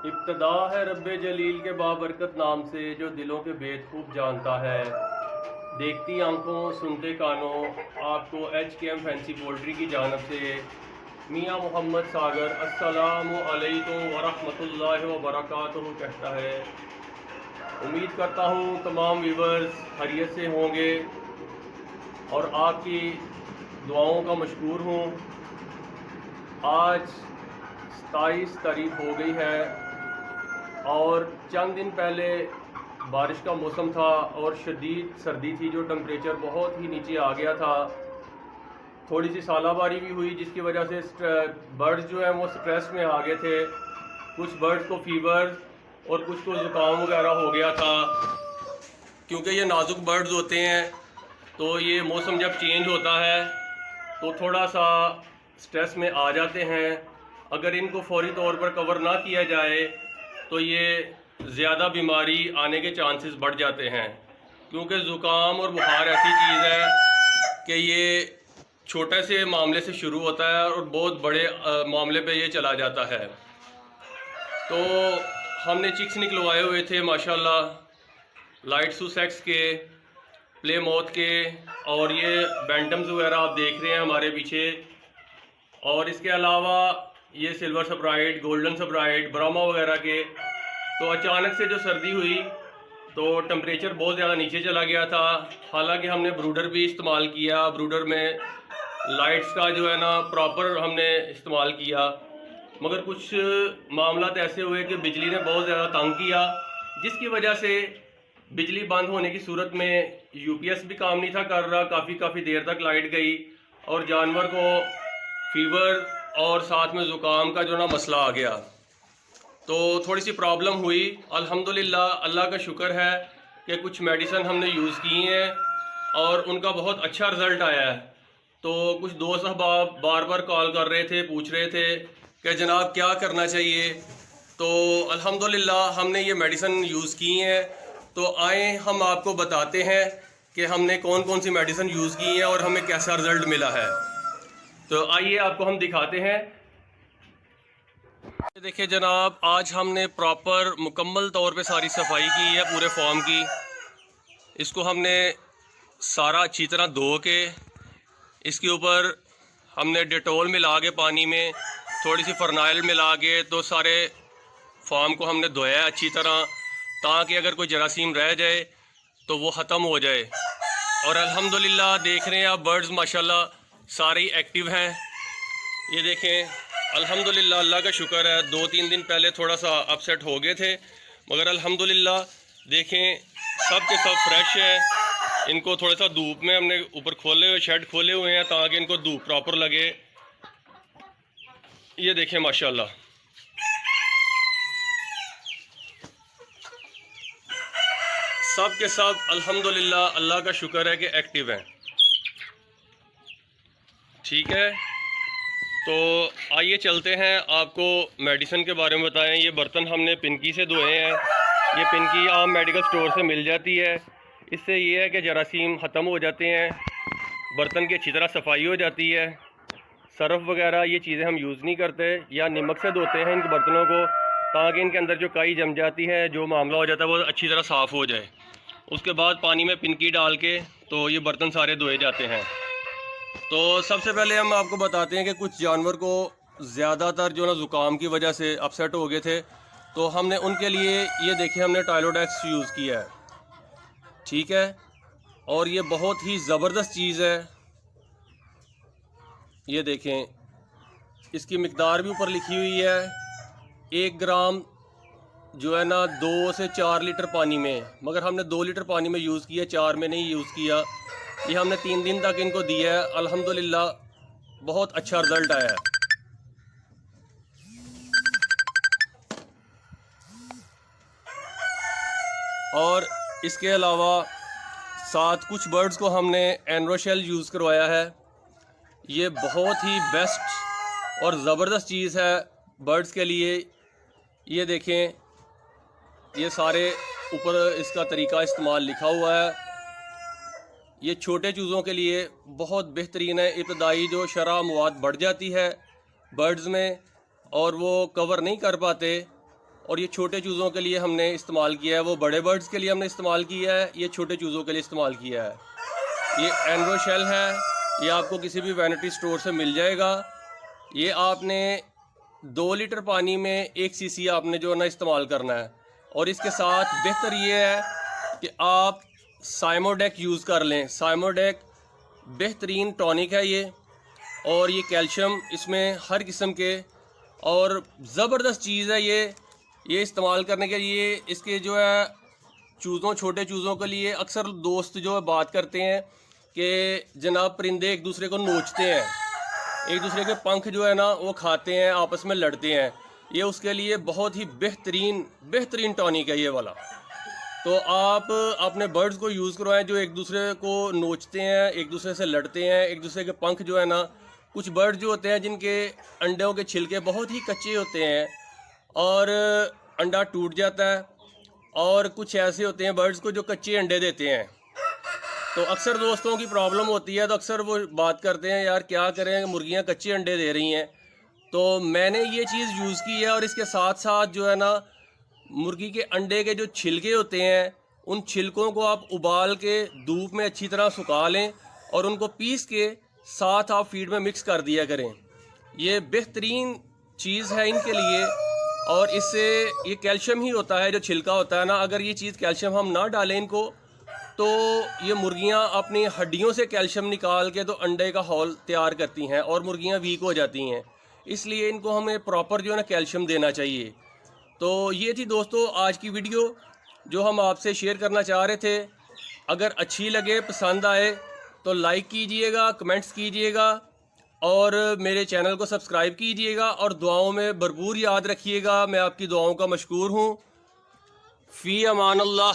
इब्तदा है रब्बे जलील के बाबरकत नाम से जो दिलों के भेद खूब जानता है। देखती आंखों सुनते कानों आपको HKM फैंसी पोल्ट्री की जानब से मियाँ मोहम्मद सागर अस्सलामु अलैकुम वरहमतुल्लाहि व बरकातुहू कहता है। उम्मीद करता हूँ तमाम व्यूवर्स खैरियत से होंगे और आपकी दुआओं का मशकूर हूँ। आज 27 तारीख हो गई है और चंद दिन पहले बारिश का मौसम था और शदीद सर्दी थी, जो टेम्परेचर बहुत ही नीचे आ गया था। थोड़ी सी सालाबारी भी हुई जिसकी वजह से बर्ड्स जो हैं वो स्ट्रेस में आ गए थे। कुछ बर्ड्स को फीवर और कुछ को ज़ुकाम वगैरह हो गया था, क्योंकि ये नाजुक बर्ड्स होते हैं। तो ये मौसम जब चेंज होता है तो थोड़ा सा स्ट्रेस में आ जाते हैं। अगर इनको फौरी तौर पर कवर ना किया जाए तो ये ज़्यादा बीमारी आने के चांसेस बढ़ जाते हैं, क्योंकि ज़ुकाम और बुखार ऐसी चीज़ है कि ये छोटे से मामले से शुरू होता है और बहुत बड़े मामले पे ये चला जाता है। तो हमने चिक्स निकलवाए हुए थे माशाल्लाह, लाइट सुसेक्स के, प्लेमाउथ के, और ये बैंटम्स वगैरह आप देख रहे हैं हमारे पीछे। और इसके अलावा ये silver Sprite, golden Sprite, Brahma वगैरह के। तो अचानक से जो सर्दी हुई तो टेम्परेचर बहुत ज़्यादा नीचे चला गया था। हालांकि हमने ब्रूडर भी इस्तेमाल किया, ब्रूडर में लाइट्स का जो है ना प्रॉपर हमने इस्तेमाल किया, मगर कुछ मामला ऐसे हुए कि बिजली ने बहुत ज़्यादा तंग किया, जिसकी वजह से बिजली बंद होने की सूरत में UPS भी काम नहीं था कर रहा। काफ़ी देर तक लाइट गई और जानवर को फीवर और साथ में ज़ुकाम का जो ना मसला आ गया। तो थोड़ी सी प्रॉब्लम हुई। अल्हम्दुलिल्लाह, अल्लाह का शुक्र है कि कुछ मेडिसिन हमने यूज़ की हैं और उनका बहुत अच्छा रिज़ल्ट आया है। तो कुछ दोस्त अहबाब बार बार कॉल कर रहे थे, पूछ रहे थे कि जनाब क्या करना चाहिए। तो अल्हम्दुलिल्लाह हमने ये मेडिसिन यूज़ की हैं। तो आए हम आपको बताते हैं कि हमने कौन कौन सी मेडिसिन यूज़ की हैं और हमें कैसा रिज़ल्ट मिला है। तो आइए आपको हम दिखाते हैं। देखिए जनाब, आज हमने प्रॉपर मुकम्मल तौर पे सारी सफाई की है पूरे फॉर्म की। इसको हमने सारा अच्छी तरह धो के इसके ऊपर हमने डेटोल मिला के पानी में थोड़ी सी फरनाइल मिला के तो सारे फॉर्म को हमने धोया अच्छी तरह, ताकि अगर कोई जरासीम रह जाए तो वो ख़त्म हो जाए। और अल्हम्दुलिल्लाह देख रहे हैं आप, बर्ड्स माशाल्लाह सारे एक्टिव हैं। ये देखें, अल्हम्दुलिल्लाह अल्लाह का शुक्र है। 2-3 दिन पहले थोड़ा सा अपसेट हो गए थे, मगर अल्हम्दुलिल्लाह देखें सब के सब फ्रेश है। इनको थोड़ा सा धूप में हमने ऊपर खोले हुए शेड खोले हुए हैं ताकि इनको धूप प्रॉपर लगे। ये देखें माशाल्लाह, सब के सब अल्हम्दुलिल्लाह अल्लाह का शुक्र है कि एक्टिव हैं। ठीक है, तो आइए चलते हैं, आपको मेडिसिन के बारे में बताएं। ये बर्तन हमने पिनकी से धोए हैं। ये पिनकी आम मेडिकल स्टोर से मिल जाती है। इससे ये है कि जरासीम ख़त्म हो जाते हैं, बर्तन की अच्छी तरह सफाई हो जाती है। सर्फ़ वगैरह ये चीज़ें हम यूज़ नहीं करते, या नमक से धोते हैं इन बर्तनों को, ताकि इनके अंदर जो काई जम जाती है, जो मामला हो जाता है वो अच्छी तरह साफ़ हो जाए। उसके बाद पानी में पिनकी डाल के तो ये बर्तन सारे धोए जाते हैं। तो सबसे पहले हम आपको बताते हैं कि कुछ जानवर को ज़्यादातर जो ना ज़ुकाम की वजह से अपसेट हो गए थे, तो हमने उनके लिए ये देखिए हमने टाइलोडेक्स यूज़ किया है। ठीक है, और ये बहुत ही ज़बरदस्त चीज़ है। ये देखें, इसकी मिकदार भी ऊपर लिखी हुई है। 1 ग्राम जो है ना 2 से 4 लीटर पानी में, मगर हमने 2 लीटर पानी में यूज़ किया, 4 में नहीं यूज़ किया। ये हमने 3 दिन तक इनको दिया है, अल्हम्दुलिल्लाह बहुत अच्छा रिज़ल्ट आया है। और इसके अलावा साथ कुछ बर्ड्स को हमने एनरोशेल यूज़ करवाया है। ये बहुत ही बेस्ट और ज़बरदस्त चीज़ है बर्ड्स के लिए। ये देखें, ये सारे ऊपर इसका तरीका इस्तेमाल लिखा हुआ है। ये छोटे चूज़ों के लिए बहुत बेहतरीन है। इब्तदाई जो शरह मवाद बढ़ जाती है बर्ड्स में और वो कवर नहीं कर पाते, और ये छोटे चूज़ों के लिए हमने इस्तेमाल किया है, वो बड़े बर्ड्स के लिए हमने इस्तेमाल किया है, ये छोटे चूज़ों के लिए इस्तेमाल किया है। ये एनरोशेल है, ये आपको किसी भी वैनिटी स्टोर से मिल जाएगा। ये आपने 2 लीटर पानी में 1 सीसी आपने जो है ना इस्तेमाल करना है। और इसके साथ बेहतर ये है कि आप साइमोडेक यूज़ कर लें। साइमोडेक बेहतरीन टॉनिक है ये, और ये कैल्शियम इसमें हर किस्म के, और ज़बरदस्त चीज़ है ये इस्तेमाल करने के लिए। इसके जो है छोटे चूज़ों के लिए अक्सर दोस्त जो है बात करते हैं कि जनाब परिंदे एक दूसरे को नोचते हैं, एक दूसरे के पंख जो है ना वो खाते हैं, आपस में लड़ते हैं। ये उसके लिए बहुत ही बेहतरीन टॉनिक है ये वाला। तो आप अपने बर्ड्स को यूज़ करवाएं जो एक दूसरे को नोचते हैं, एक दूसरे से लड़ते हैं, एक दूसरे के पंख जो है ना, कुछ बर्ड जो होते हैं जिनके अंडों के छिलके बहुत ही कच्चे होते हैं और अंडा टूट जाता है, और कुछ ऐसे होते हैं बर्ड्स को जो कच्चे अंडे देते हैं। तो अक्सर दोस्तों की प्रॉब्लम होती है, तो अक्सर वो बात करते हैं यार क्या करें, मुर्गियां कच्चे अंडे दे रही हैं। तो मैंने ये चीज़ यूज़ की है, और इसके साथ साथ जो है ना मुर्गी के अंडे के जो छिलके होते हैं उन छिलकों को आप उबाल के धूप में अच्छी तरह सुखा लें और उनको पीस के साथ आप फीड में मिक्स कर दिया करें। ये बेहतरीन चीज़ है इनके लिए, और इससे ये कैल्शियम ही होता है जो छिलका होता है ना। अगर ये चीज़ कैल्शियम हम ना डालें इनको, तो ये मुर्गियां अपनी हड्डियों से कैल्शियम निकाल के तो अंडे का हॉल तैयार करती हैं और मुर्गियां वीक हो जाती हैं। इसलिए इनको हमें प्रॉपर जो है ना कैल्शियम देना चाहिए। तो ये थी दोस्तों आज की वीडियो जो हम आपसे शेयर करना चाह रहे थे। अगर अच्छी लगे, पसंद आए तो लाइक कीजिएगा, कमेंट्स कीजिएगा, और मेरे चैनल को सब्सक्राइब कीजिएगा, और दुआओं में भरपूर याद रखिएगा। मैं आपकी दुआओं का मशकूर हूँ। फ़ी अमान अल्लाह।